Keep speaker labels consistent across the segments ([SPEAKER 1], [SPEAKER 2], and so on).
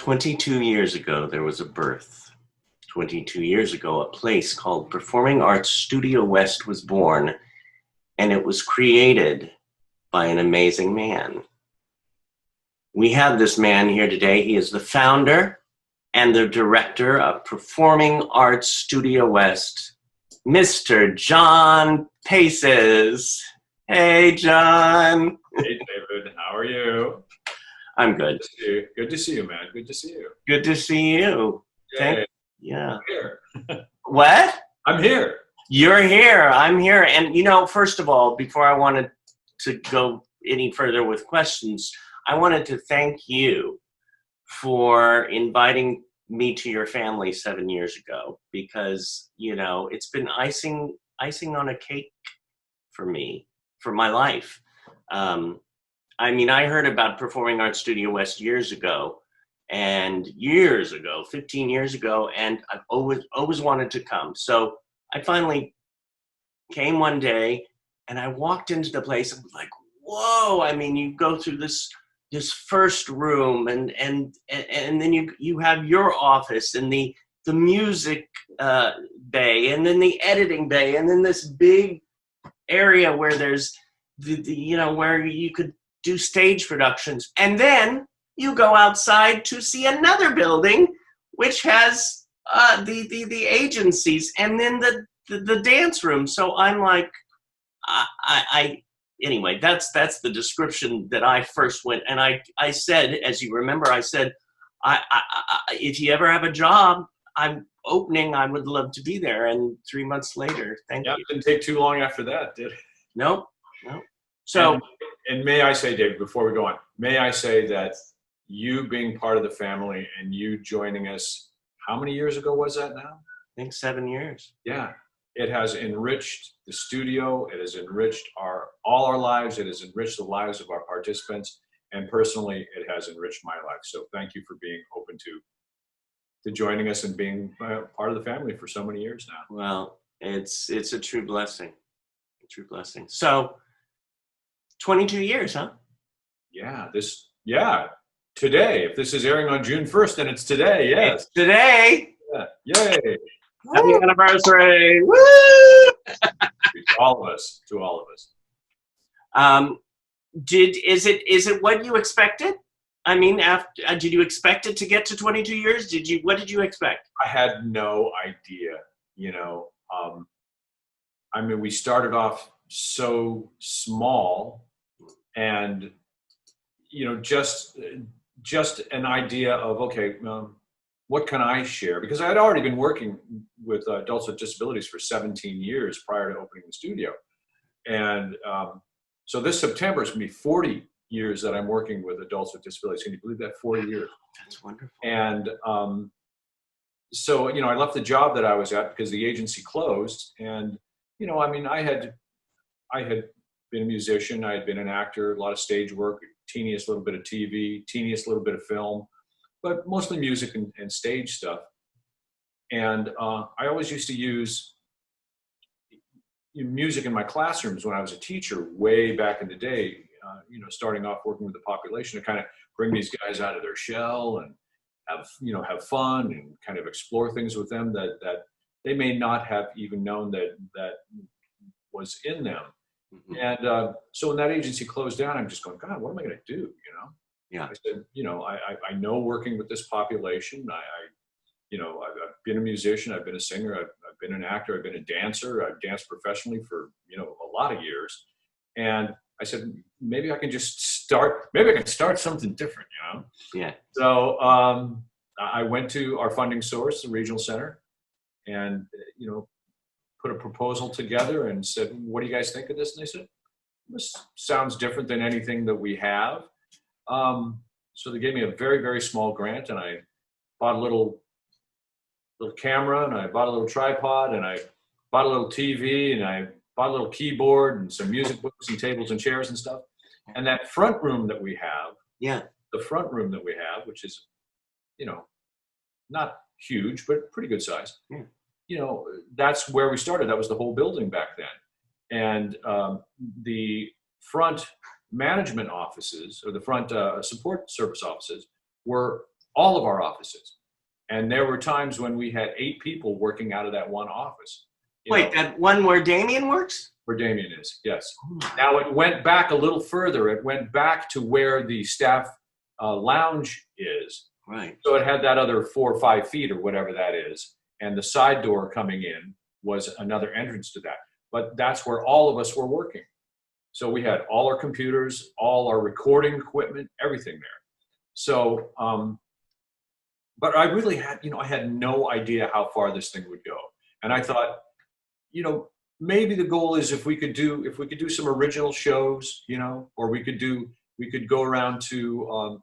[SPEAKER 1] 22 years ago, there was a birth. 22 years ago, a place called Performing Arts Studio West was born, and it was created by an amazing man. We have this man here today. He is the founder and the director of Performing Arts Studio West, Mr. John Paizis. Hey, John.
[SPEAKER 2] Hey, David. How are you?
[SPEAKER 1] I'm good.
[SPEAKER 2] Good to see you, man. Good to see you.
[SPEAKER 1] Good to see you.
[SPEAKER 2] Yay.
[SPEAKER 1] Yeah.
[SPEAKER 2] I'm here.
[SPEAKER 1] What?
[SPEAKER 2] I'm here.
[SPEAKER 1] You're here. I'm here. And, you know, first of all, before I wanted to go any further with questions, I wanted to thank you for inviting me to your family 7 years ago, because, you know, it's been icing on a cake for me, for my life. I mean, I heard about Performing Arts Studio West years ago, 15 years ago, and I've always wanted to come. So I finally came one day, and I walked into the place and was like, whoa, I mean, you go through this first room, and then you have your office and the music bay, and then the editing bay, and then this big area where there's where you could do stage productions. And then you go outside to see another building which has the agencies, and then the dance room. So I'm like, anyway, that's the description that I first went. And I said, as you remember, I said, if you ever have a job, I'm opening, I would love to be there. And 3 months later, thank you.
[SPEAKER 2] It didn't take too long after that, did it?
[SPEAKER 1] Nope. So,
[SPEAKER 2] and may I say, Dave, before we go on, may I say that you being part of the family and you joining us, how many years ago was that now?
[SPEAKER 1] I think 7 years.
[SPEAKER 2] Yeah. It has enriched the studio. It has enriched all our lives. It has enriched the lives of our participants. And personally, it has enriched my life. So thank you for being open to joining us and being part of the family for so many years now.
[SPEAKER 1] Well, it's a true blessing. A true blessing. So 22 years, huh?
[SPEAKER 2] Yeah. Today. If this is airing on June 1st, then it's today. Yes.
[SPEAKER 1] It's today.
[SPEAKER 2] Yeah. Yay.
[SPEAKER 1] Happy anniversary. Woo!
[SPEAKER 2] To all of us.
[SPEAKER 1] Is it what you expected? I mean, did you expect it to get to 22 years? What did you expect?
[SPEAKER 2] I had no idea, I mean, we started off so small, and, just an idea of, okay, what can I share? Because I had already been working with adults with disabilities for 17 years prior to opening the studio. And so this September is going to be 40 years that I'm working with adults with disabilities. Can you believe that? 40 years.
[SPEAKER 1] That's wonderful.
[SPEAKER 2] And so, I left the job that I was at because the agency closed. And, I mean, I had been a musician. I had been an actor, a lot of stage work, teeniest little bit of TV, teeniest little bit of film, but mostly music and stage stuff. And I always used to use music in my classrooms when I was a teacher way back in the day, starting off working with the population to kind of bring these guys out of their shell and have fun and kind of explore things with them that they may not have even known that was in them. Mm-hmm. And so when that agency closed down, I'm just going, God, what am I going to do?
[SPEAKER 1] Yeah.
[SPEAKER 2] I said, I know working with this population. I've been a musician. I've been a singer. I've been an actor. I've been a dancer. I've danced professionally for, a lot of years. And I said, maybe I can start something different,
[SPEAKER 1] Yeah.
[SPEAKER 2] So I went to our funding source, the regional center, and, put a proposal together and said, what do you guys think of this? And they said, this sounds different than anything that we have. So they gave me a very, very small grant, and I bought a little camera, and I bought a little tripod, and I bought a little TV, and I bought a little keyboard and some music books and tables and chairs and stuff. And that front room that we have, which is, not huge, but pretty good size.
[SPEAKER 1] Yeah.
[SPEAKER 2] That's where we started. That was the whole building back then. And the front management offices, or the front support service offices, were all of our offices. And there were times when we had 8 people working out of that one office.
[SPEAKER 1] Wait, that one where Damien works?
[SPEAKER 2] Where Damien is, yes. Now it went back a little further. It went back to where the staff lounge is.
[SPEAKER 1] Right.
[SPEAKER 2] So it had that other 4 or 5 feet or whatever that is. And the side door coming in was another entrance to that. But that's where all of us were working. So we had all our computers, all our recording equipment, everything there. So, but I really had, I had no idea how far this thing would go. And I thought, maybe the goal is if we could do some original shows, or we could go around to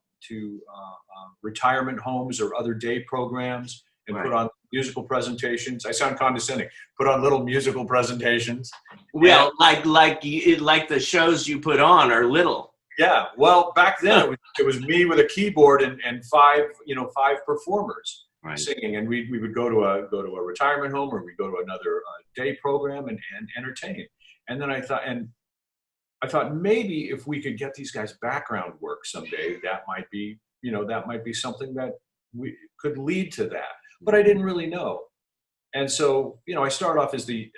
[SPEAKER 2] retirement homes or other day programs and
[SPEAKER 1] Right.
[SPEAKER 2] put on musical presentations. I sound condescending. Put on little musical presentations.
[SPEAKER 1] Well, like the shows you put on are little.
[SPEAKER 2] Yeah. Well, back then it was me with a keyboard and 5 performers.
[SPEAKER 1] Right.
[SPEAKER 2] Singing, and we would go to a retirement home, or we go to another day program and entertain. And then I thought maybe if we could get these guys background work someday, that might be something that we could lead to that. But I didn't really know. And so I started off as the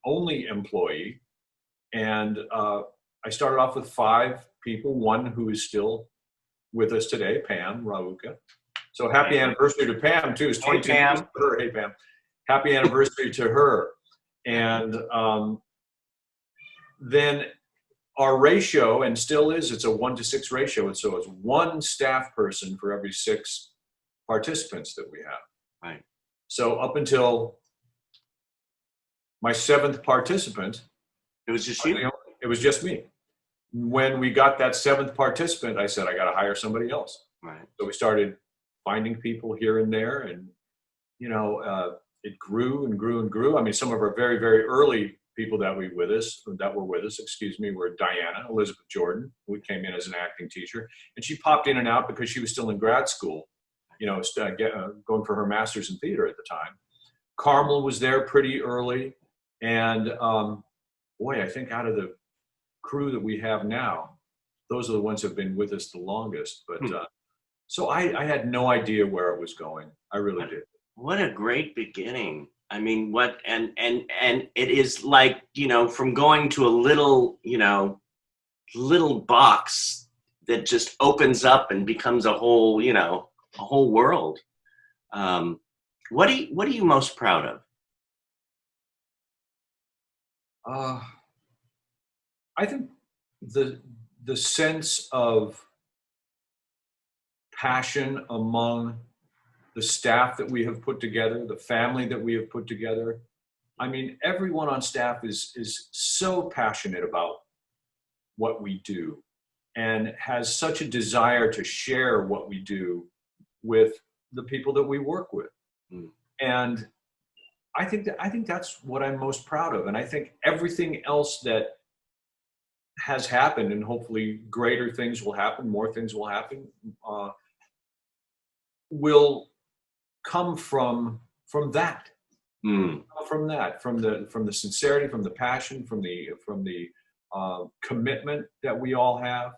[SPEAKER 2] only employee, and I started off with 5 people. One who is still with us today, Pam Rauka. So happy anniversary to Pam too. It's 22 years for her. Hey Pam, happy anniversary to her. And then our ratio, and still is, it's a 1-to-6 ratio. And so it's 1 staff person for every 6 participants that we have.
[SPEAKER 1] Right.
[SPEAKER 2] So up until my 7th participant,
[SPEAKER 1] It was just you?
[SPEAKER 2] It was just me. When we got that 7th participant, I said, I got to hire somebody else.
[SPEAKER 1] Right.
[SPEAKER 2] So we started finding people here and there, and it grew and grew and grew. I mean, some of our very, very early people that were with us, were Diana Elizabeth Jordan, who came in as an acting teacher, and she popped in and out because she was still in grad school, going for her master's in theater at the time. Carmel was there pretty early, and I think out of the crew that we have now, those are the ones who have been with us the longest. But so I had no idea where it was going. I really did.
[SPEAKER 1] What a great beginning. I mean, and it is like, from going to a little box that just opens up and becomes a whole world. What are you most proud of?
[SPEAKER 2] I think the sense of passion among the staff that we have put together, the family that we have put together. I mean, everyone on staff is so passionate about what we do and has such a desire to share what we do with the people that we work with. And I think that's what I'm most proud of. And I think everything else that has happened, and hopefully greater things will happen, more things will happen, will come from that. From the sincerity, from the passion, from the commitment that we all have.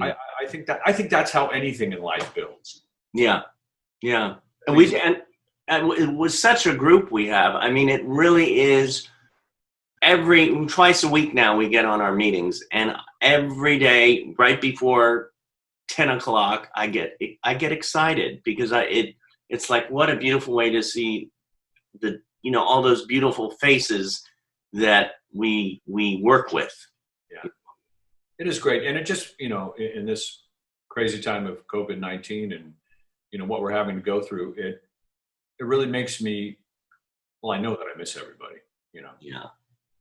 [SPEAKER 2] I think that's how anything in life builds.
[SPEAKER 1] Yeah. And it was such a group we have. I mean, it really is. Twice a week now we get on our meetings, and every day right before 10 o'clock I get excited because it's like, what a beautiful way to see all those beautiful faces that we work with.
[SPEAKER 2] Yeah, it is great. And it just, in this crazy time of COVID-19 and, what we're having to go through, it really makes me, I know that I miss everybody,
[SPEAKER 1] Yeah.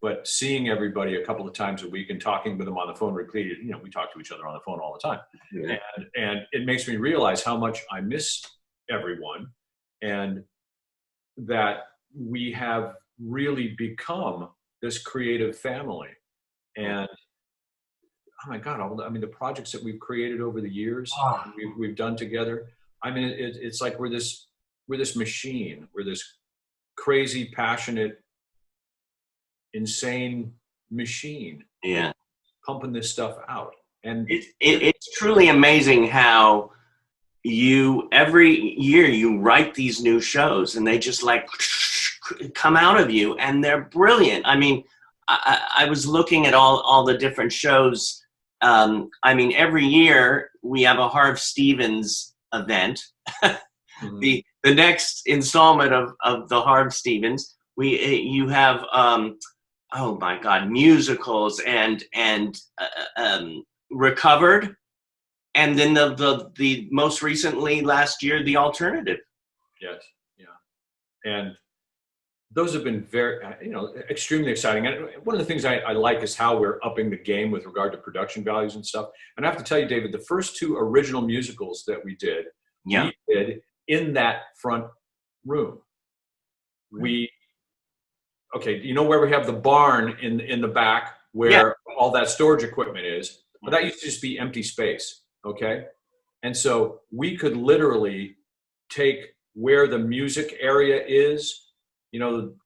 [SPEAKER 2] But seeing everybody a couple of times a week and talking with them on the phone repeated, we talk to each other on the phone all the time. Yeah. And it makes me realize how much I miss everyone, and that we have really become this creative family. And oh my God, the projects that we've created over the years, we've done together. I mean, it's like we're this machine. We're this crazy, passionate, insane machine.
[SPEAKER 1] Yeah.
[SPEAKER 2] Pumping this stuff out. And
[SPEAKER 1] it's truly amazing how every year you write these new shows and they just like come out of you and they're brilliant. I mean, I was looking at all the different shows. I mean, every year we have a Harv Stevens event.
[SPEAKER 2] Mhm.
[SPEAKER 1] The next installment of the Harv Stevens, you have oh my God, musicals and Recovered, and then the most recently last year, The Alternative.
[SPEAKER 2] Yes, yeah, and those have been very, extremely exciting. And one of the things I like is how we're upping the game with regard to production values and stuff. And I have to tell you, David, the first two original musicals that we did in that front room. Okay, you know where we have the barn in the back where all that storage equipment is, but that used to just be empty space, okay? And so we could literally take where the music area is,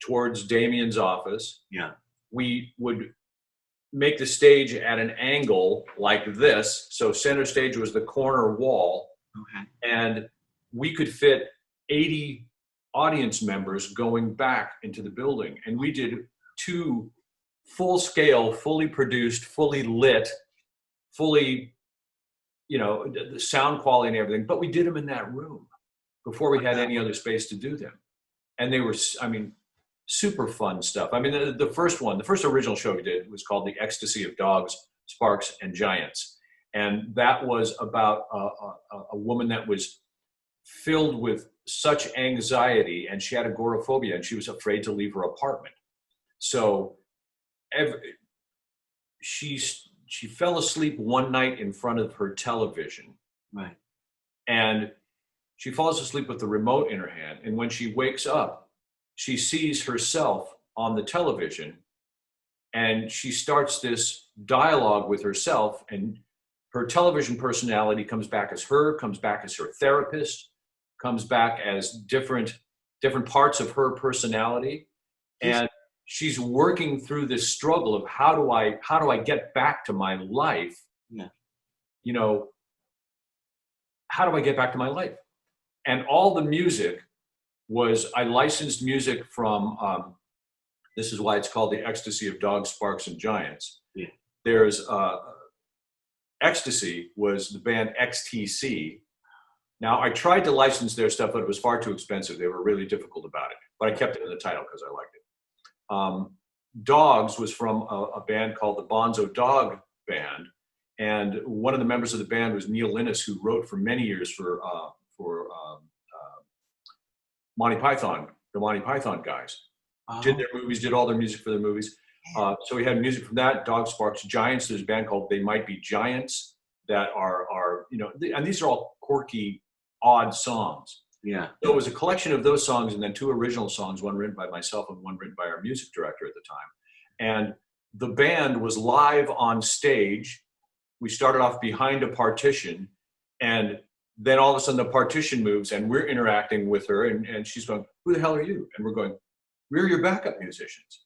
[SPEAKER 2] towards Damien's office.
[SPEAKER 1] Yeah.
[SPEAKER 2] We would make the stage at an angle like this. So center stage was the corner wall.
[SPEAKER 1] Okay.
[SPEAKER 2] And we could fit 80 audience members going back into the building. And we did 2 full scale, fully produced, fully lit, fully, the sound quality and everything, but we did them in that room before we had any other space to do them. And they were, super fun stuff. I mean, the first original show we did was called The Ecstasy of Dogs, Sparks, and Giants. And that was about a woman that was filled with such anxiety, and she had agoraphobia, and she was afraid to leave her apartment. So she fell asleep one night in front of her television.
[SPEAKER 1] Right.
[SPEAKER 2] And she falls asleep with the remote in her hand. And when she wakes up, she sees herself on the television, and she starts this dialogue with herself, and her television personality comes back as her therapist, comes back as different parts of her personality. And she's working through this struggle of how do I get back to my life?
[SPEAKER 1] Yeah.
[SPEAKER 2] How do I get back to my life? And all the music I licensed music from, this is why it's called The Ecstasy of Dogs, Sparks, and Giants.
[SPEAKER 1] Yeah.
[SPEAKER 2] There's Ecstasy was the band XTC. Now, I tried to license their stuff, but it was far too expensive. They were really difficult about it, but I kept it in the title because I liked it. Dogs was from a band called the Bonzo Dog Band, and one of the members of the band was Neil Innes, who wrote for many years for Monty Python, the Monty Python guys. Did their movies, did all their music for their movies. So we had music from that, Dogs, Sparks, Giants. There's a band called They Might Be Giants that are and these are all quirky, odd songs.
[SPEAKER 1] Yeah.
[SPEAKER 2] So it was a collection of those songs and then 2 original songs, one written by myself and one written by our music director at the time. And the band was live on stage. We started off behind a partition, and then all of a sudden the partition moves and we're interacting with her, and she's going, "Who the hell are you?" And we're going, "We're your backup musicians.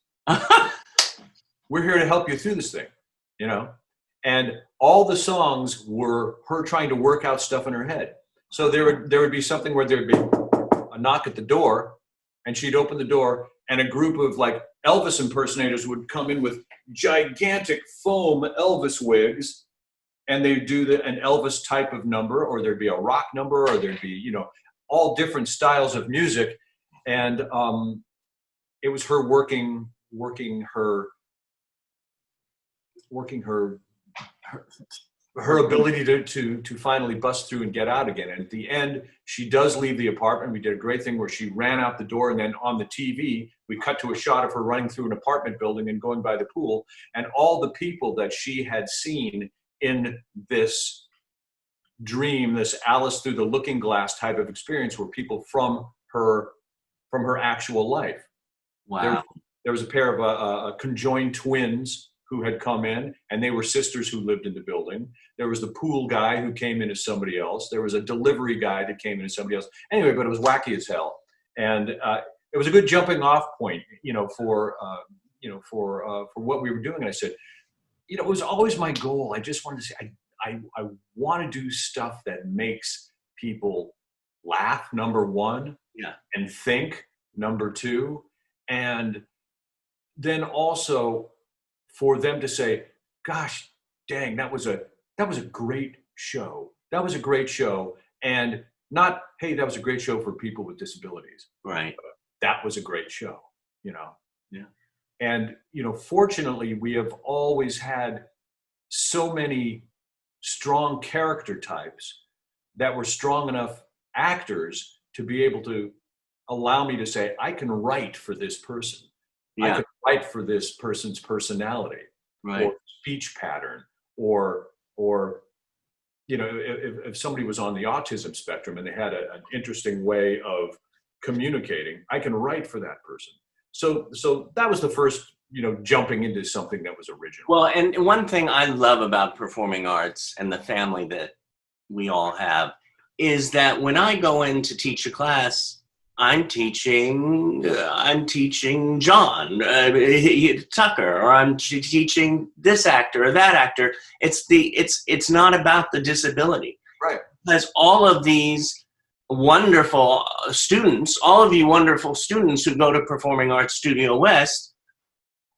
[SPEAKER 2] We're here to help you through this thing," And all the songs were her trying to work out stuff in her head. So there would be something where there'd be a knock at the door, and she'd open the door, and a group of like Elvis impersonators would come in with gigantic foam Elvis wigs, and they'd do an Elvis type of number, or there'd be a rock number, or there'd be, all different styles of music. And it was her working her ability to finally bust through and get out again. And at the end, she does leave the apartment. We did a great thing where she ran out the door, and then on the TV, we cut to a shot of her running through an apartment building and going by the pool. And all the people that she had seen in this dream, this Alice through the looking glass type of experience, were people from her actual life.
[SPEAKER 1] Wow.
[SPEAKER 2] There was a pair of conjoined twins who had come in, and they were sisters who lived in the building. There was the pool guy who came in as somebody else. There was a delivery guy that came in as somebody else. Anyway, but it was wacky as hell. And it was a good jumping off point, for what we were doing. And I said, it was always my goal. I just wanted to say, I want to do stuff that makes people laugh, number one,
[SPEAKER 1] Yeah.
[SPEAKER 2] and think, number two, and then also for them to say, gosh, dang, that was a great show. That was a great show. And not, hey, that was a great show for people with disabilities.
[SPEAKER 1] Right.
[SPEAKER 2] That was a great show, you know?
[SPEAKER 1] Yeah.
[SPEAKER 2] And, you know, fortunately, we have always had so many strong character types that were strong enough actors to be able to allow me to say, I can write for this person. I
[SPEAKER 1] Yeah.
[SPEAKER 2] can write for this person's personality
[SPEAKER 1] Right.
[SPEAKER 2] or speech pattern or you know, if somebody was on the autism spectrum and they had an interesting way of communicating, I can write for that person. So that was the first, you know, jumping into something that was original.
[SPEAKER 1] Well, and one thing I love about performing arts and the family that we all have is that when I go in to teach a class, I'm teaching John Tucker, or I'm teaching this actor or that actor. It's not about the disability,
[SPEAKER 2] Right.
[SPEAKER 1] because all of these wonderful students, all of you wonderful students who go to Performing Arts Studio West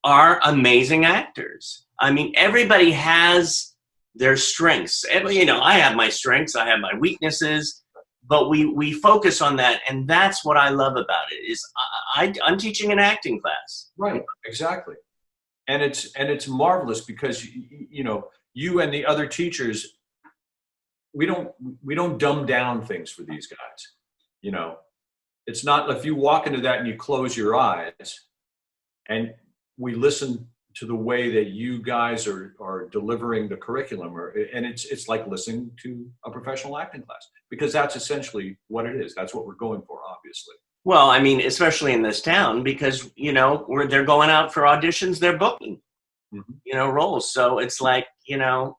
[SPEAKER 1] are amazing actors. I mean, everybody has their strengths. You know, I have my strengths, I have my weaknesses, but we focus on that, and that's what I love about it. Is I'm teaching an acting class.
[SPEAKER 2] Right. Exactly. And it's marvelous because you know, you and the other teachers, we don't dumb down things for these guys. You know, it's not if you walk into that and you close your eyes and we listen to the way that you guys are delivering the curriculum, and it's like listening to a professional acting class, because that's essentially what it is. That's what we're going for, obviously.
[SPEAKER 1] Well, I mean, especially in this town, because, you know, they're going out for auditions, they're booking, you know, roles. So it's like, you know,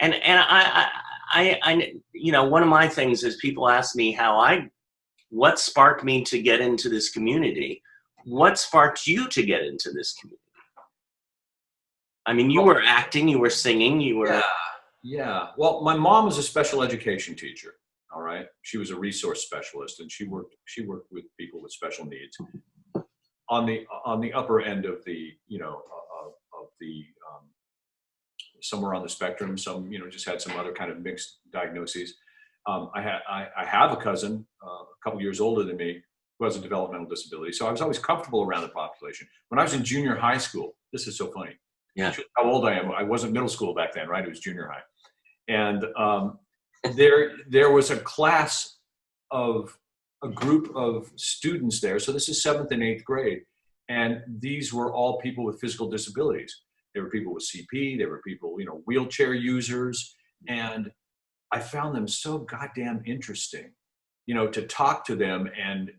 [SPEAKER 1] and I, you know, one of my things is people ask me what sparked me to get into this community? What sparked you to get into this community? I mean, you were acting, you were singing, you were...
[SPEAKER 2] Yeah. Well, my mom was a special education teacher. All right. She was a resource specialist, and she worked with people with special needs on the upper end of the, you know, of the, somewhere on the spectrum. Some, you know, just had some other kind of mixed diagnoses. I have a cousin, a couple years older than me, who has a developmental disability. So I was always comfortable around the population. When I was in junior high school, this is so funny.
[SPEAKER 1] Yeah.
[SPEAKER 2] How old I am. I wasn't middle school back then, right? It was junior high. And there was a class of a group of students there. So this is 7th and 8th grade. And these were all people with physical disabilities. There were people with CP. There were people, you know, wheelchair users. And I found them so goddamn interesting, you know, to talk to them. And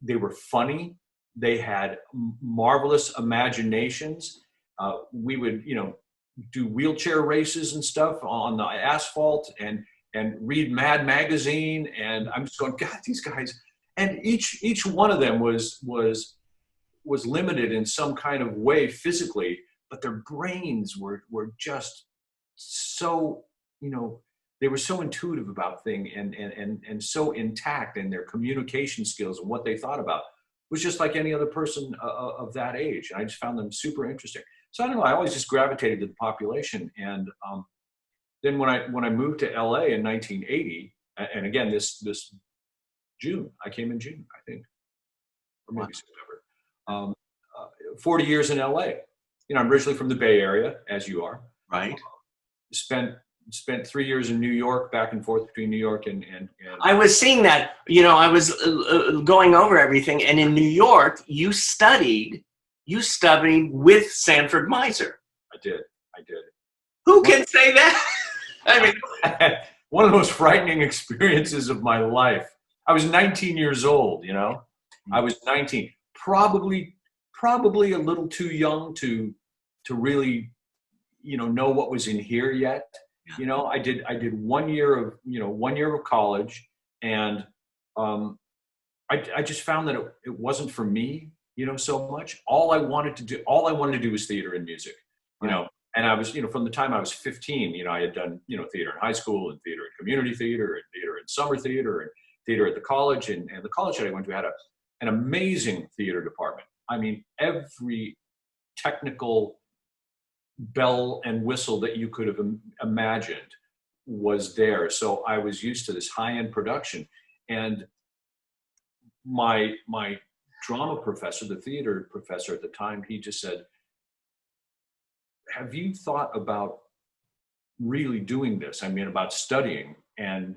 [SPEAKER 2] they were funny. They had marvelous imaginations. We would, you know, do wheelchair races and stuff on the asphalt and read Mad Magazine. And I'm just going, God, these guys. And each one of them was limited in some kind of way physically, but their brains were just so, you know, they were so intuitive about things and so intact in their communication skills and what they thought about. It was just like any other person of that age. And I just found them super interesting. So I don't know, I always just gravitated to the population. And then when I moved to LA in 1980, and again, this June, I came in June, I think, or maybe September. 40 years in LA. You know, I'm originally from the Bay Area, as you are.
[SPEAKER 1] Right.
[SPEAKER 2] Spent 3 years in New York, back and forth between New York and
[SPEAKER 1] I was seeing that, you know, I was going over everything, and in New York, you studied with Sanford Meisner.
[SPEAKER 2] I did.
[SPEAKER 1] Who can say that? I mean,
[SPEAKER 2] one of the most frightening experiences of my life. I was 19 years old, you know. I was 19. Probably a little too young to really, you know what was in here yet. You know, I did 1 year of college, and I just found that it wasn't for me, you know, so much. All I wanted to do was theater and music, you know, And I was, from the time I was 15, I had done, theater in high school and theater in community theater and theater in summer theater and theater at the college. And the college that I went to had an amazing theater department. I mean, every technical bell and whistle that you could have imagined was there. So I was used to this high-end production. And my drama professor, the theater professor at the time, he just said, have you thought about really doing this? I mean, about studying and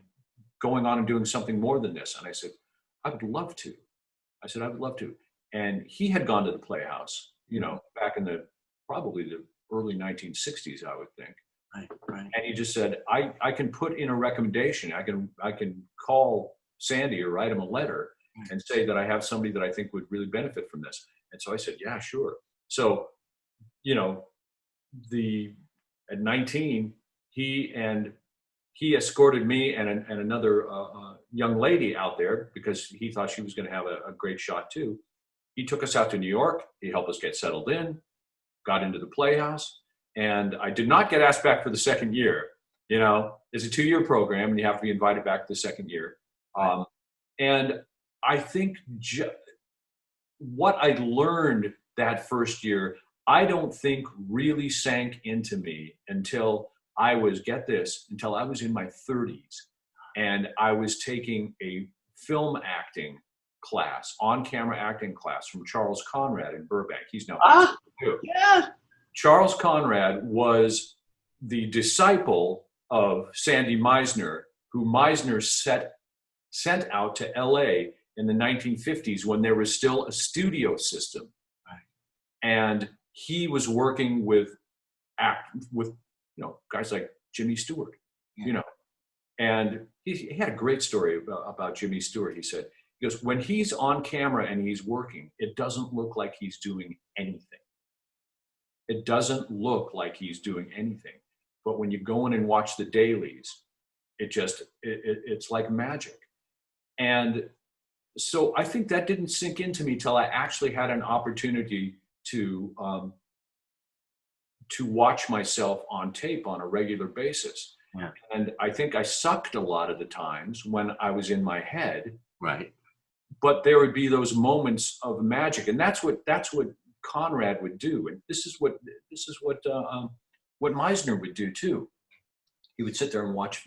[SPEAKER 2] going on and doing something more than this? And I said, I would love to. I said, I would love to. And he had gone to the Playhouse, back in probably the early 1960s, I would think.
[SPEAKER 1] Right.
[SPEAKER 2] And he just said, I can put in a recommendation. I can call Sandy or write him a letter and say that I have somebody that I think would really benefit from this. And so I said, yeah, sure. So, at 19, he escorted me and another young lady out there because he thought she was going to have a great shot too. He took us out to New York. He helped us get settled in, got into the Playhouse, and I did not get asked back for the second year. It's a 2-year program and you have to be invited back the second year. And I think what I learned that first year, I don't think really sank into me until I was, get this, until I was in my 30s. And I was taking a film acting class, on-camera acting class from Charles Conrad in Burbank. He's now
[SPEAKER 1] yeah.
[SPEAKER 2] Charles Conrad was the disciple of Sandy Meisner, who Meisner sent out to LA in the 1950s when there was still a studio system. And he was working with guys like Jimmy Stewart, and he had a great story about Jimmy Stewart. He goes, when he's on camera and he's working, it doesn't look like he's doing anything. It doesn't look like he's doing anything. But when you go in and watch the dailies, it's like magic. And so I think that didn't sink into me till I actually had an opportunity to watch myself on tape on a regular basis.
[SPEAKER 1] Yeah.
[SPEAKER 2] And I think I sucked a lot of the times when I was in my head.
[SPEAKER 1] Right.
[SPEAKER 2] But there would be those moments of magic, and that's what Conrad would do. And this is what Meisner would do too. He would sit there and watch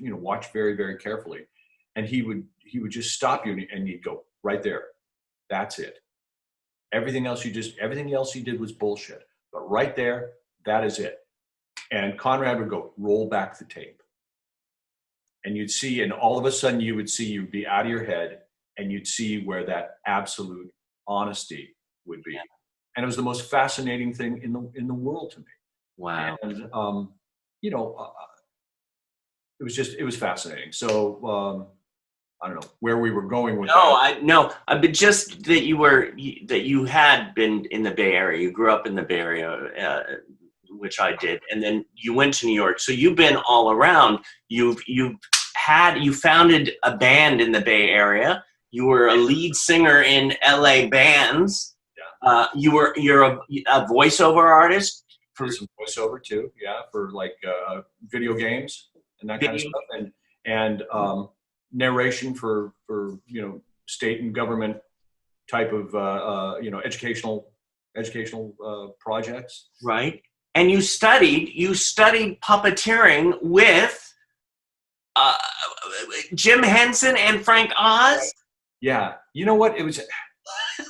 [SPEAKER 2] very, very carefully, and he would just stop you and he'd go, right there. That's it. Everything else you did was bullshit. But right there, that is it. And Conrad would go, roll back the tape. And you'd see, and all of a sudden you'd be out of your head and you'd see where that absolute honesty would be.
[SPEAKER 1] Yeah.
[SPEAKER 2] And it was the most fascinating thing in the world to me.
[SPEAKER 1] Wow.
[SPEAKER 2] And, it was fascinating. So, I don't know where we were going with that.
[SPEAKER 1] But just that you had been in the Bay Area. You grew up in the Bay Area, which I did, and then you went to New York. So you've been all around. You founded a band in the Bay Area. You were a lead singer in LA bands.
[SPEAKER 2] Yeah.
[SPEAKER 1] You're a voiceover artist
[SPEAKER 2] for some voiceover too. Yeah, for like video games and that kind of stuff, and narration for state and government type of educational projects. Right.
[SPEAKER 1] And you studied puppeteering with Jim Henson and Frank Oz.
[SPEAKER 2] Right. Yeah. You know what? It was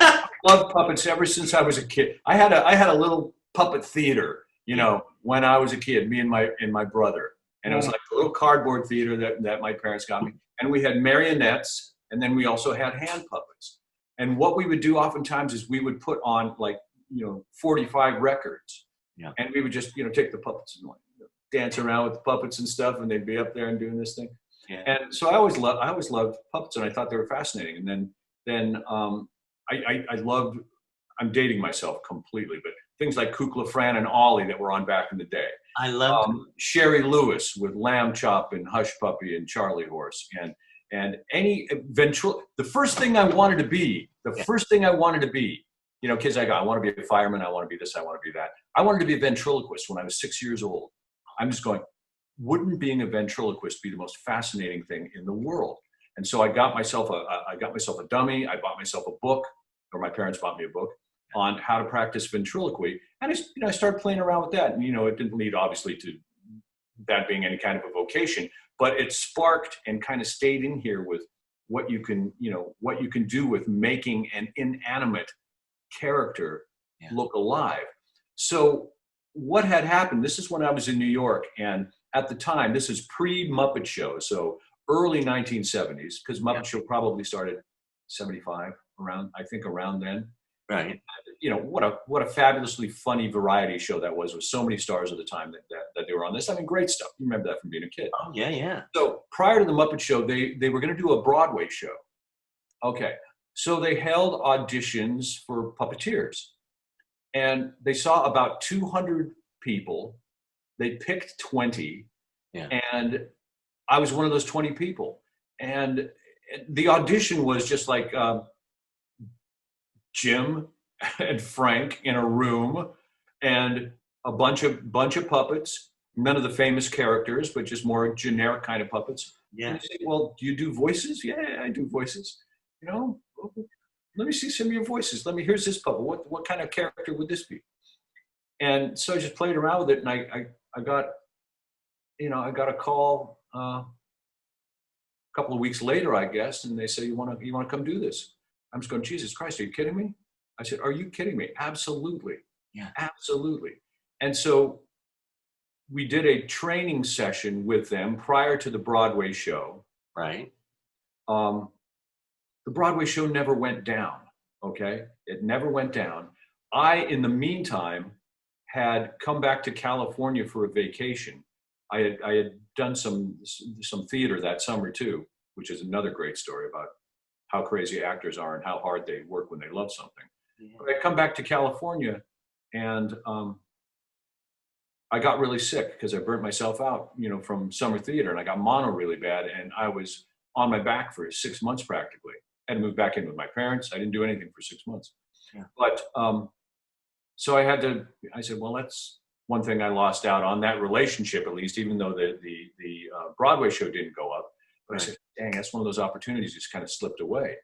[SPEAKER 2] I loved puppets ever since I was a kid. I had a little puppet theater, when I was a kid, me and my brother. And it was like a little cardboard theater that my parents got me. And we had marionettes, and then we also had hand puppets. And what we would do oftentimes is we would put on 45 records.
[SPEAKER 1] Yeah.
[SPEAKER 2] And we would just, take the puppets and dance around with the puppets and stuff, and they'd be up there and doing this thing.
[SPEAKER 1] Yeah.
[SPEAKER 2] And so I always loved puppets, and I thought they were fascinating. And then I loved, I'm dating myself completely, but things like Kukla, Fran, and Ollie that were on back in the day.
[SPEAKER 1] I love
[SPEAKER 2] Sherry Lewis with Lamb Chop and Hush Puppy and Charlie Horse, and any eventual. The first thing I wanted to be you know, kids, I want to be a fireman. I want to be this. I want to be that. I wanted to be a ventriloquist when I was 6 years old. I'm just going, wouldn't being a ventriloquist be the most fascinating thing in the world? And so I got myself a dummy. I bought myself a book, or my parents bought me a book on how to practice ventriloquy. And I started playing around with that. And, you know, it didn't lead obviously to that being any kind of a vocation, but it sparked and kind of stayed in here with what you can do with making an inanimate character look alive. So what had happened, this is when I was in New York, and at the time, this is pre-Muppet Show, so early 1970s, because Muppet Show probably started 75, around then.
[SPEAKER 1] Right.
[SPEAKER 2] You know, what a fabulously funny variety show that was, with so many stars at the time that they were on this. I mean, great stuff. You remember that from being a kid.
[SPEAKER 1] Oh, yeah, yeah.
[SPEAKER 2] So prior to the Muppet Show, they were going to do a Broadway show. Okay. So they held auditions for puppeteers, and they saw about 200 people. They picked 20, and I was one of those 20 people. And the audition was just like Jim and Frank in a room, and a bunch of puppets, none of the famous characters, but just more generic kind of puppets.
[SPEAKER 1] Yeah.
[SPEAKER 2] And you say, well, do you do voices? Yeah, I do voices. You know, let me see some of your voices. Here's this puppet. What kind of character would this be? And so I just played around with it, and I got a call a couple of weeks later, I guess, and they said, you want to come do this? I'm just going, Jesus Christ, are you kidding me? I said, are you kidding me? Absolutely.
[SPEAKER 1] Yeah.
[SPEAKER 2] Absolutely. And so we did a training session with them prior to the Broadway show.
[SPEAKER 1] Right.
[SPEAKER 2] The Broadway show never went down. Okay. It never went down. I, in the meantime, had come back to California for a vacation. I had done some theater that summer too, which is another great story about how crazy actors are and how hard they work when they love something.
[SPEAKER 1] Yeah.
[SPEAKER 2] But I come back to California, and I got really sick because I burnt myself out, you know, from summer theater, and I got mono really bad, and I was on my back for 6 months practically. I had to move back in with my parents. I didn't do anything for 6 months.
[SPEAKER 1] Yeah.
[SPEAKER 2] But so I said, well, that's one thing I lost out on, that relationship, at least, even though the Broadway show didn't go up. But I said, dang, that's one of those opportunities just kind of slipped away,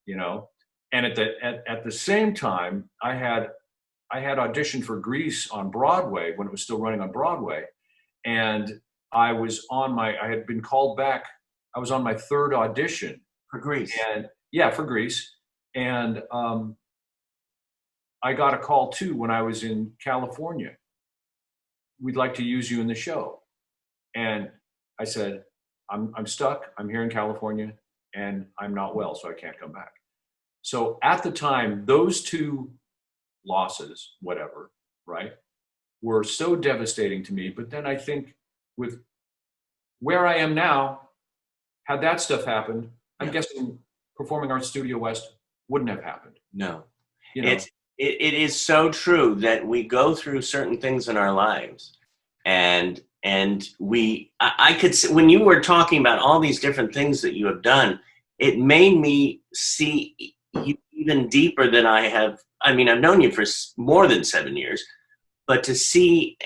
[SPEAKER 2] you know? And at the same time, I had auditioned for Grease on Broadway when it was still running on Broadway. And I had been called back. I was on my third audition.
[SPEAKER 1] For Grease.
[SPEAKER 2] And for Grease. And I got a call too when I was in California. We'd like to use you in the show. And I said, I'm stuck. I'm here in California, and I'm not well, so I can't come back. So at the time, those two losses, whatever, right, were so devastating to me. But then I think with where I am now, had that stuff happened, I'm guessing Performing Arts Studio West wouldn't have happened.
[SPEAKER 1] No.
[SPEAKER 2] You know?
[SPEAKER 1] It is so true that we go through certain things in our lives, and I could see, when you were talking about all these different things that you have done, it made me see you even deeper than I have. I mean, I've known you for more than 7 years, but to see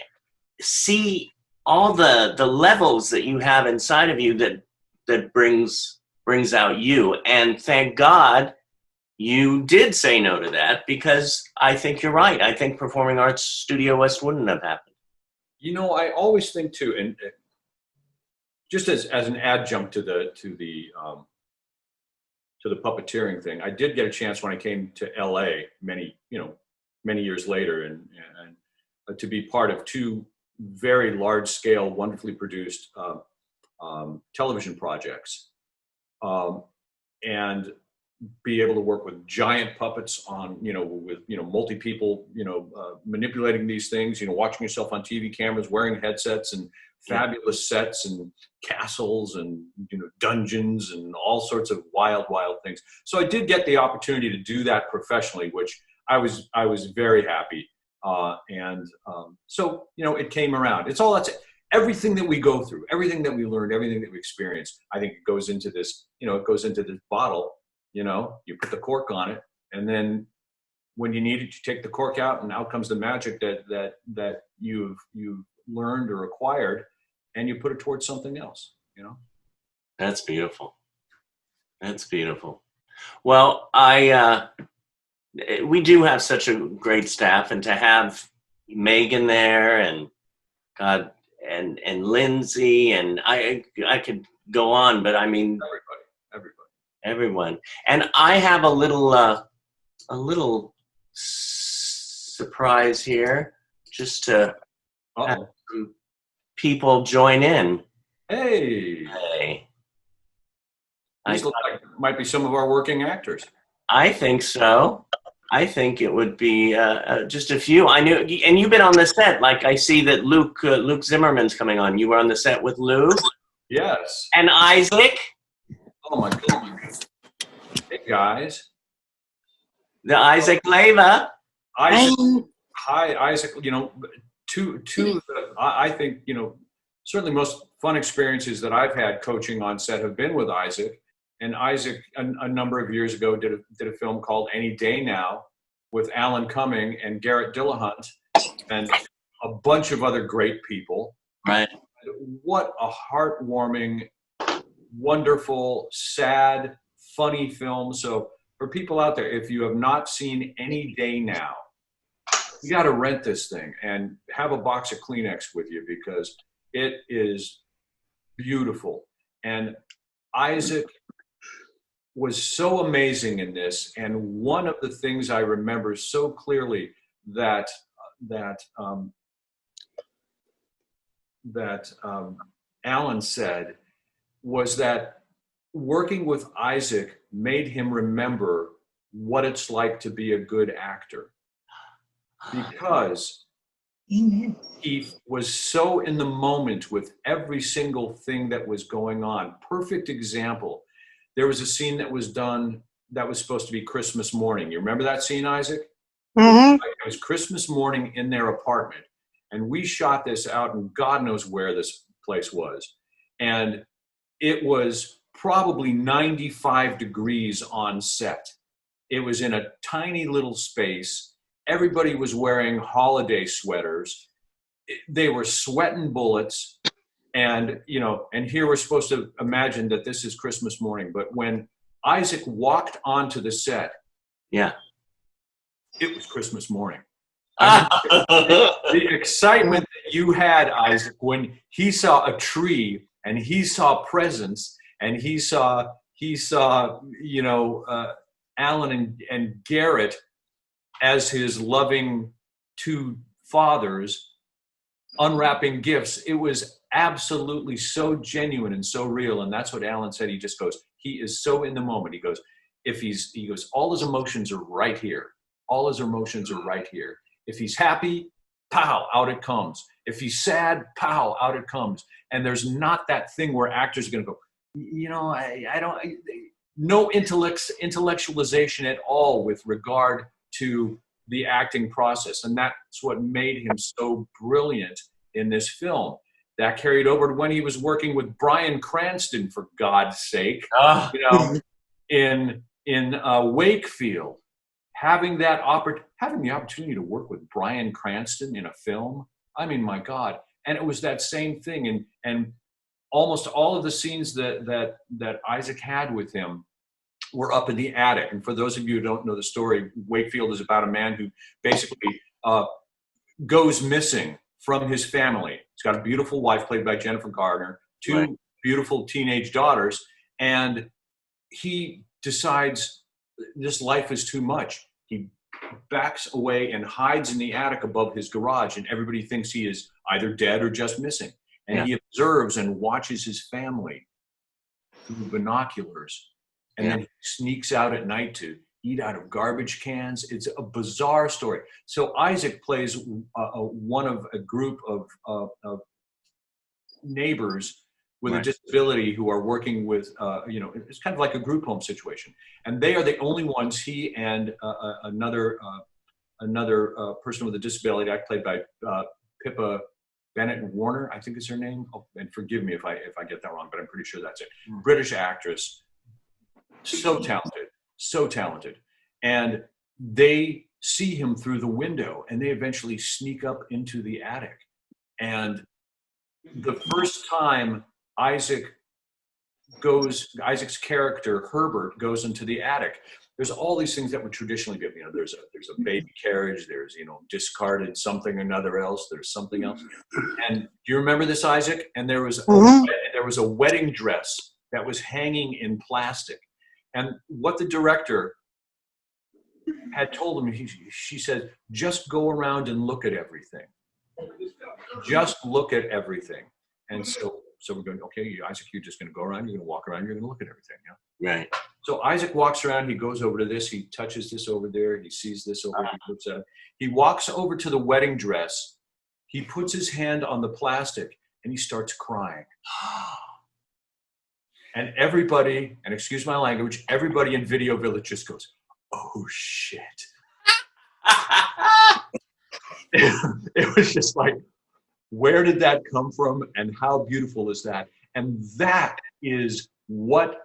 [SPEAKER 1] all the levels that you have inside of you that brings out you. And thank God you did say no to that, because I think you're right. I think Performing Arts Studio West wouldn't have happened.
[SPEAKER 2] You know, I always think too, and just as an adjunct to the puppeteering thing, I did get a chance when I came to LA many years later, and to be part of two very large scale, wonderfully produced television projects, and be able to work with giant puppets on, with multi people, manipulating these things, watching yourself on TV cameras, wearing headsets, and fabulous sets and castles and dungeons and all sorts of wild things. So I did get the opportunity to do that professionally, which I was very happy. So it came around. It's all that's everything that we go through, everything that we learned, everything that we experience. I think it goes into this, it goes into this bottle. You put the cork on it, and then when you need it, you take the cork out, and out comes the magic that you've learned or acquired, and you put it towards something else. You know.
[SPEAKER 1] That's beautiful. That's beautiful. Well, we do have such a great staff, and to have Megan there, and God, and Lindsay, and I could go on, but I mean everyone. And I have a little surprise here, just to have some people join in.
[SPEAKER 2] Hey. These look like might be some of our working actors.
[SPEAKER 1] I think so. I think it would be just a few. I knew, and you've been on the set. Like, I see that Luke Zimmerman's coming on. You were on the set with Luke.
[SPEAKER 2] Yes.
[SPEAKER 1] And Isaac.
[SPEAKER 2] Oh my goodness. Hey guys.
[SPEAKER 1] The Isaac LEVYA.
[SPEAKER 2] Isaac. Hi, Isaac. You know, I think, you know, certainly most fun experiences that I've had coaching on set have been with Isaac. And Isaac, a number of years ago, did a film called Any Day Now with Alan Cumming and Garrett Dillahunt and a bunch of other great people.
[SPEAKER 1] Right.
[SPEAKER 2] What a heartwarming, wonderful, sad, funny film. So for people out there, if you have not seen Any Day Now, you got to rent this thing and have a box of Kleenex with you, because it is beautiful. And Isaac was so amazing in this, and one of the things I remember so clearly that Alan said was that working with Isaac made him remember what it's like to be a good actor, because he was so in the moment with every single thing that was going on. Perfect example. There was a scene that was done that was supposed to be Christmas morning. You remember that scene, Isaac?
[SPEAKER 3] Mm-hmm.
[SPEAKER 2] It was Christmas morning in their apartment. And we shot this out, and God knows where this place was. And it was probably 95 degrees on set. It was in a tiny little space. Everybody was wearing holiday sweaters. They were sweating bullets. And, you know, and here we're supposed to imagine that this is Christmas morning. But when Isaac walked onto the set,
[SPEAKER 1] yeah,
[SPEAKER 2] it was Christmas morning. The excitement that you had, Isaac, when he saw a tree and he saw presents and he saw you know, Alan and Garrett as his loving two fathers unwrapping gifts. It was absolutely so genuine and so real. And that's what Alan said. He just goes, he is so in the moment. He goes, he goes, all his emotions are right here. All his emotions are right here. If he's happy, pow, out it comes. If he's sad, pow, out it comes. And there's not that thing where actors are going to go, you know, no intellectualization at all with regard to the acting process. And that's what made him so brilliant in this film. That carried over to when he was working with Bryan Cranston, for God's sake, you know, in Wakefield, having the opportunity to work with Bryan Cranston in a film. I mean, my God. And it was that same thing. And almost all of the scenes that Isaac had with him were up in the attic. And for those of you who don't know the story, Wakefield is about a man who basically goes missing from his family. He's got a beautiful wife played by Jennifer Garner, two beautiful teenage daughters, and he decides this life is too much. He backs away and hides in the attic above his garage, and everybody thinks he is either dead or just missing. And he observes and watches his family through binoculars, and then he sneaks out at night to eat out of garbage cans. It's a bizarre story. So Isaac plays one of a group of neighbors with a disability who are working with, you know, it's kind of like a group home situation. And they are the only ones, he and another person with a disability, played by Pippa Bennett Warner, I think is her name. Oh, and forgive me if I get that wrong, but I'm pretty sure that's it. British actress, so talented. And they see him through the window, and they eventually sneak up into the attic. And the first time Isaac's character, Herbert, goes into the attic, there's all these things that would traditionally be, there's a baby carriage, there's, discarded something or another else, there's something else. And do you remember this, Isaac? And there was a wedding dress that was hanging in plastic. And what the director had told him, she said, just go around and look at everything. Just look at everything. And so we're going, okay, Isaac, you're just going to go around, you're going to walk around, you're going to look at everything. Yeah.
[SPEAKER 1] Right.
[SPEAKER 2] So Isaac walks around, he goes over to this, he touches this over there, he sees this over here, he looks at it. He walks over to the wedding dress, he puts his hand on the plastic, and he starts crying. And everybody, and excuse my language, everybody in Video Village just goes, oh shit. It was just like, where did that come from, and how beautiful is that? And that is what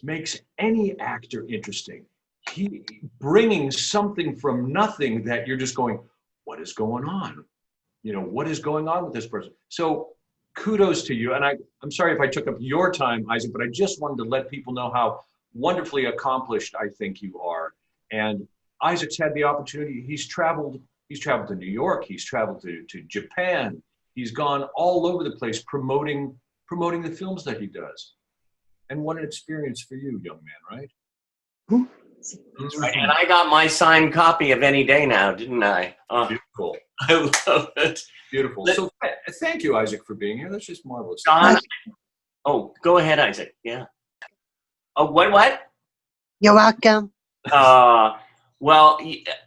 [SPEAKER 2] makes any actor interesting. He bringing something from nothing that you're just going, what is going on? What is going on with this person? So kudos to you. And I'm sorry if I took up your time, Isaac, but I just wanted to let people know how wonderfully accomplished I think you are. And Isaac's had the opportunity. He's traveled to New York. He's traveled to Japan. He's gone all over the place promoting the films that he does. And what an experience for you, young man, right?
[SPEAKER 1] Right. And I got my signed copy of Any Day Now, didn't I? Oh,
[SPEAKER 2] beautiful.
[SPEAKER 1] I love it.
[SPEAKER 2] Beautiful. So thank you, Isaac, for being here. That's just marvelous.
[SPEAKER 1] John, go ahead, Isaac. Yeah. Oh, what?
[SPEAKER 3] You're welcome.
[SPEAKER 1] Well,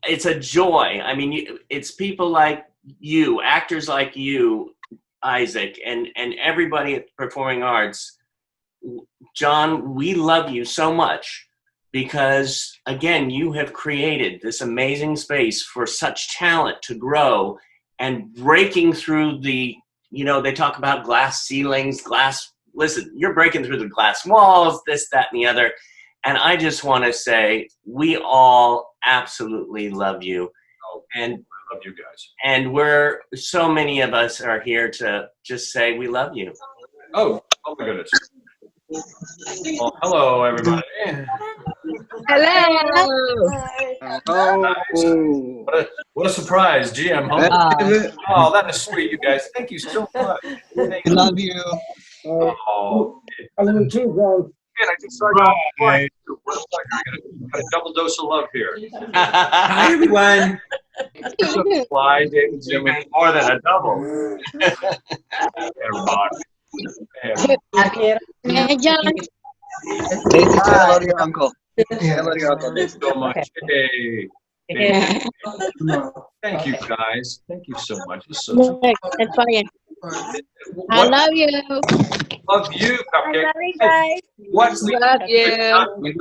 [SPEAKER 1] it's a joy. I mean, it's people like you, actors like you, Isaac, and everybody at Performing Arts. John, we love you so much because, again, you have created this amazing space for such talent to grow and breaking through the, they talk about glass ceilings, listen, you're breaking through the glass walls, this, that, and the other. And I just want to say, we all absolutely love you. And
[SPEAKER 2] I love you guys.
[SPEAKER 1] And so many of us are here to just say we love you.
[SPEAKER 2] Oh my goodness. Well, hello, everybody.
[SPEAKER 4] Hello.
[SPEAKER 2] Oh. What a surprise, GM. Huh? Oh, that is sweet, you guys. Thank you so much.
[SPEAKER 5] I love you.
[SPEAKER 2] Oh.
[SPEAKER 6] I love you too, guys.
[SPEAKER 2] Man, I just saw you. What a double dose of love here.
[SPEAKER 5] Hi, everyone.
[SPEAKER 2] Fly, David Zimmerman.
[SPEAKER 1] More than a double.
[SPEAKER 4] Hey, John.
[SPEAKER 5] Say hello to your uncle. Hello to your uncle.
[SPEAKER 2] Thanks so much. Hey. Thank you, guys. Thank you so much. It's so
[SPEAKER 4] Look, that's funny. I love you.
[SPEAKER 2] Love you, Cupcake.
[SPEAKER 4] I love you guys.
[SPEAKER 2] What's the
[SPEAKER 4] Love you.
[SPEAKER 2] Could not be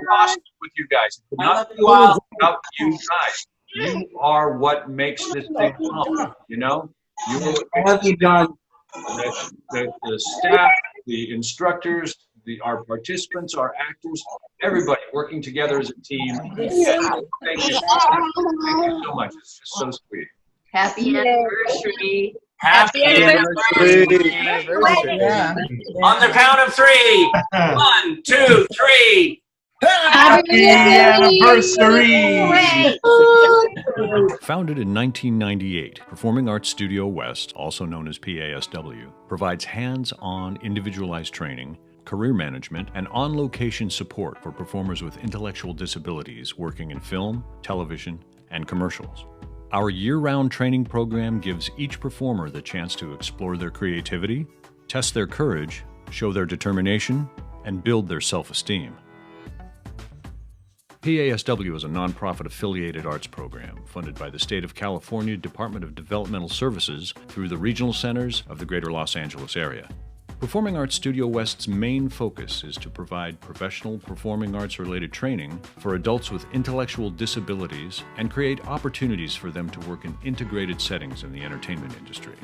[SPEAKER 2] possible with you guys. Could not be possible without you guys. You are what makes this thing hum. You are
[SPEAKER 5] I love you, John.
[SPEAKER 2] The staff, the instructors, our participants, our actors, everybody working together as a team. Thank you. Thank you so much. It's just so sweet.
[SPEAKER 4] Happy anniversary.
[SPEAKER 1] Happy anniversary.
[SPEAKER 5] Yeah.
[SPEAKER 1] On the count of 3. 1, 2, 3.
[SPEAKER 4] Happy
[SPEAKER 5] anniversary.
[SPEAKER 7] Founded in 1998, Performing Arts Studio West, also known as PASW, provides hands-on individualized training, career management, and on-location support for performers with intellectual disabilities working in film, television, and commercials. Our year-round training program gives each performer the chance to explore their creativity, test their courage, show their determination, and build their self-esteem. PASW is a nonprofit affiliated arts program funded by the State of California Department of Developmental Services through the regional centers of the Greater Los Angeles area. Performing Arts Studio West's main focus is to provide professional performing arts related training for adults with intellectual disabilities and create opportunities for them to work in integrated settings in the entertainment industry.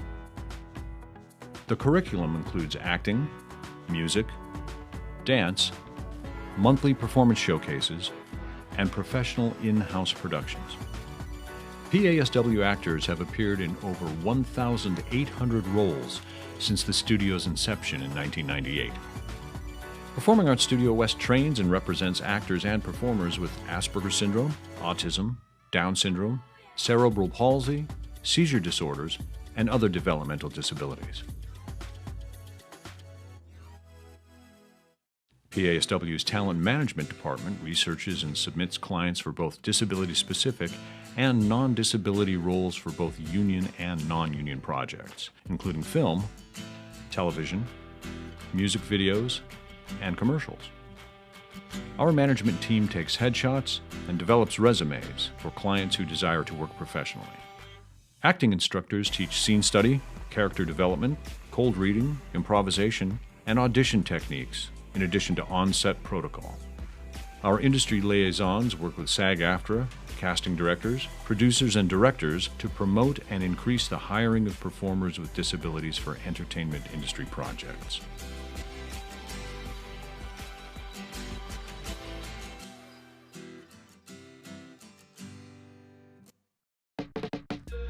[SPEAKER 7] The curriculum includes acting, music, dance, monthly performance showcases, and professional in-house productions. PASW actors have appeared in over 1,800 roles since the studio's inception in 1998. Performing Arts Studio West trains and represents actors and performers with Asperger's syndrome, autism, Down syndrome, cerebral palsy, seizure disorders, and other developmental disabilities. PASW's Talent Management Department researches and submits clients for both disability-specific and non-disability roles for both union and non-union projects, including film, television, music videos, and commercials. Our management team takes headshots and develops resumes for clients who desire to work professionally. Acting instructors teach scene study, character development, cold reading, improvisation, and audition techniques, in addition to on-set protocol. Our industry liaisons work with SAG-AFTRA, casting directors, producers, and directors to promote and increase the hiring of performers with disabilities for entertainment industry projects.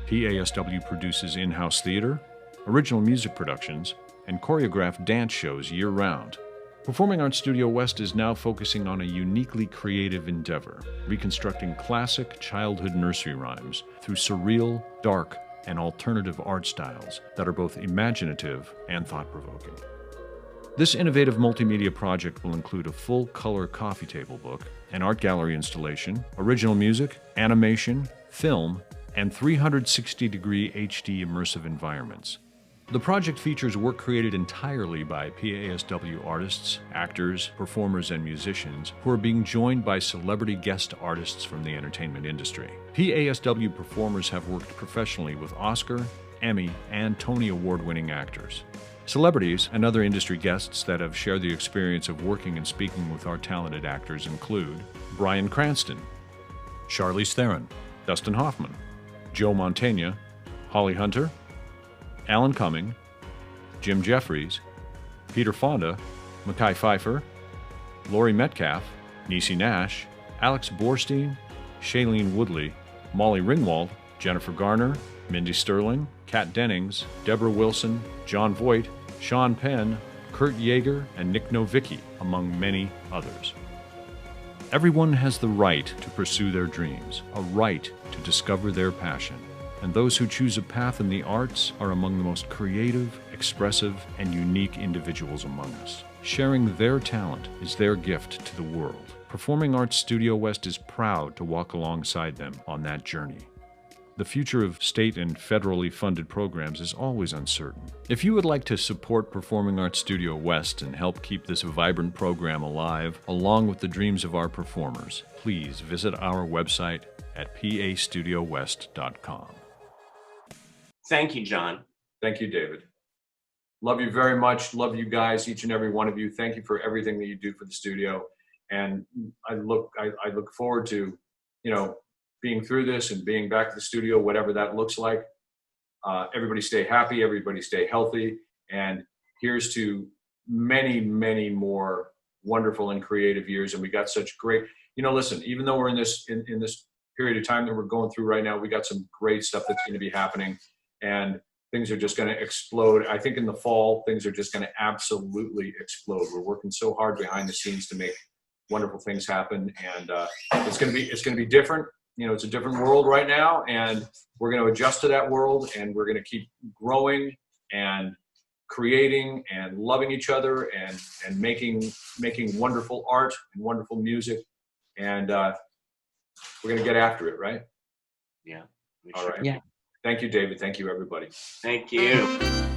[SPEAKER 7] PASW produces in-house theater, original music productions, and choreographed dance shows year-round. Performing Arts Studio West is now focusing on a uniquely creative endeavor, reconstructing classic childhood nursery rhymes through surreal, dark, and alternative art styles that are both imaginative and thought-provoking. This innovative multimedia project will include a full-color coffee table book, an art gallery installation, original music, animation, film, and 360-degree HD immersive environments. The project features work created entirely by PASW artists, actors, performers, and musicians who are being joined by celebrity guest artists from the entertainment industry. PASW performers have worked professionally with Oscar, Emmy, and Tony Award-winning actors. Celebrities and other industry guests that have shared the experience of working and speaking with our talented actors include Bryan Cranston, Charlize Theron, Dustin Hoffman, Joe Mantegna, Holly Hunter, Alan Cumming, Jim Jeffries, Peter Fonda, Mekhi Phifer, Laurie Metcalf, Niecy Nash, Alex Borstein, Shailene Woodley, Molly Ringwald, Jennifer Garner, Mindy Sterling, Kat Dennings, Deborah Wilson, John Voight, Sean Penn, Kurt Yeager, and Nick Novicki, among many others. Everyone has the right to pursue their dreams, a right to discover their passion. And those who choose a path in the arts are among the most creative, expressive, and unique individuals among us. Sharing their talent is their gift to the world. Performing Arts Studio West is proud to walk alongside them on that journey. The future of state and federally funded programs is always uncertain. If you would like to support Performing Arts Studio West and help keep this vibrant program alive, along with the dreams of our performers, please visit our website at pastudiowest.com.
[SPEAKER 1] Thank you, John.
[SPEAKER 2] Thank you, David. Love you very much. Love you guys, each and every one of you. Thank you for everything that you do for the studio. And I look forward to, being through this and being back to the studio, whatever that looks like. Everybody stay happy. Everybody stay healthy. And here's to many, many more wonderful and creative years. And we got such great, listen, even though we're in this period of time that we're going through right now, we got some great stuff that's going to be happening. And things are just going to explode. I think in the fall, things are just going to absolutely explode. We're working so hard behind the scenes to make wonderful things happen, and it's going to be different. It's a different world right now, and we're going to adjust to that world, and we're going to keep growing and creating and loving each other and making wonderful art and wonderful music, and we're going to get after it, right?
[SPEAKER 1] Yeah.
[SPEAKER 2] All right.
[SPEAKER 3] Yeah.
[SPEAKER 2] Thank you, David. Thank you, everybody.
[SPEAKER 1] Thank you.